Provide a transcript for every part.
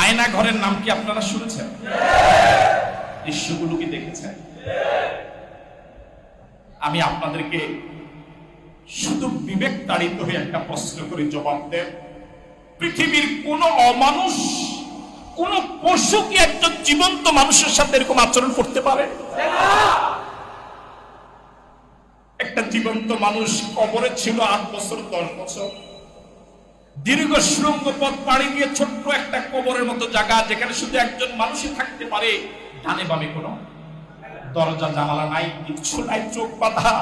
আয়না ঘরের নাম কি আপনারা শুনেছেন? দৃশ্যগুলো কি দেখেছেন? আমি আপনাদেরকে শুধু বিবেক তাড়িত হয়ে একটা প্রশ্ন করে জবাব দেন। পৃথিবীর কোন অমানুষ, কোন পশু কি একজন জীবন্ত মানুষের সাথে এরকম আচরণ করতে পারে? একটা জীবন্ত মানুষ কবরে ছিল 8 বছর 10 বছর, দীর্ঘ সুড়ঙ্গ পথ পাড়ি দিয়ে ছোট্ট একটা কবরের মতো জায়গা, যেখানে শুধু একজন মানুষই থাকতে পারে। ডানে বামে কোনো দরজা জানালা নাই, কিচ্ছু নাই, চোখ বাঁধা।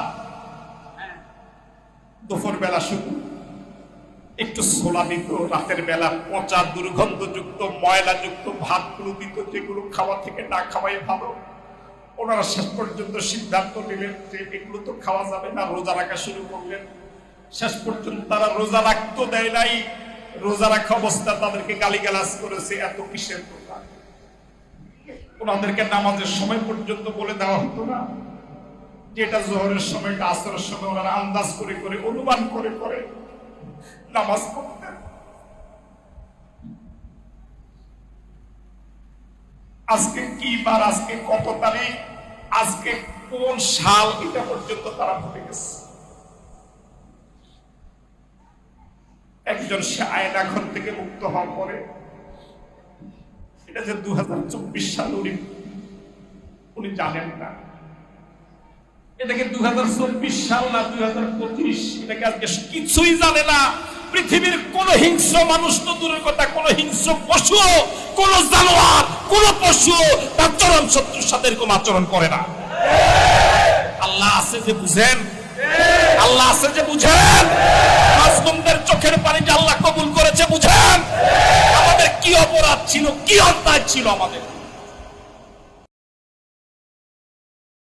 দুপুর বেলা শুধু একটু ছোলা দিত, রাতের বেলা পচা দুর্গন্ধযুক্ত ময়লাযুক্ত ভাতগুলো দিত, যেগুলো খাওয়া থেকে না খাওয়াই ভালো। ওনারা শেষ পর্যন্ত সিদ্ধান্ত নিলেন যে এগুলো তো খাওয়া যাবে না, রোজা রাখা শুরু করলেন। শেষ পর্যন্ত তারা রোজা রাখতে দেয় নাই, রোজা রাখা অবস্থা তাদেরকে গালিগালাজ করেছে। এত কিসের রোজা? ওনাদেরকে নামাজের সময় পর্যন্ত বলে দেওয়া হতো না, যেটা জোহরের সময় আসরের সময় ওনারা আন্দাজ করে করে অনুমান করে করে নামাজ পড়তেন। আজকে কি বার, আজকে কত তারিখ, আজকে কোন সাল, এটা পর্যন্ত তারা ভুলে গেছে। একজন সে আয়না ঘর থেকে মুক্ত হওয়ার পরে, এটা যে 2024 সাল উনি জানেন না, এটাকে 2024 সাল না 2025, এটাকে আজকে কিছুই জানে না। পৃথিবীর কোন হিংস্র মানুষ তো দূরের কথা, কোন হিংস্র পশু, কোন জানোয়ার, কোন পশু তার চরম শত্রুর সাথে এরকম আচরণ করে না। আল্লাহ আছে যে বুঝেন, আল্লাহ আছে যে বুঝেন, মাসুমদের চোখের পানি যে আল্লাহ কবুল করেছে বুঝেন। আমাদের কি অপরাধ ছিল, কি অন্যায় ছিল আমাদের?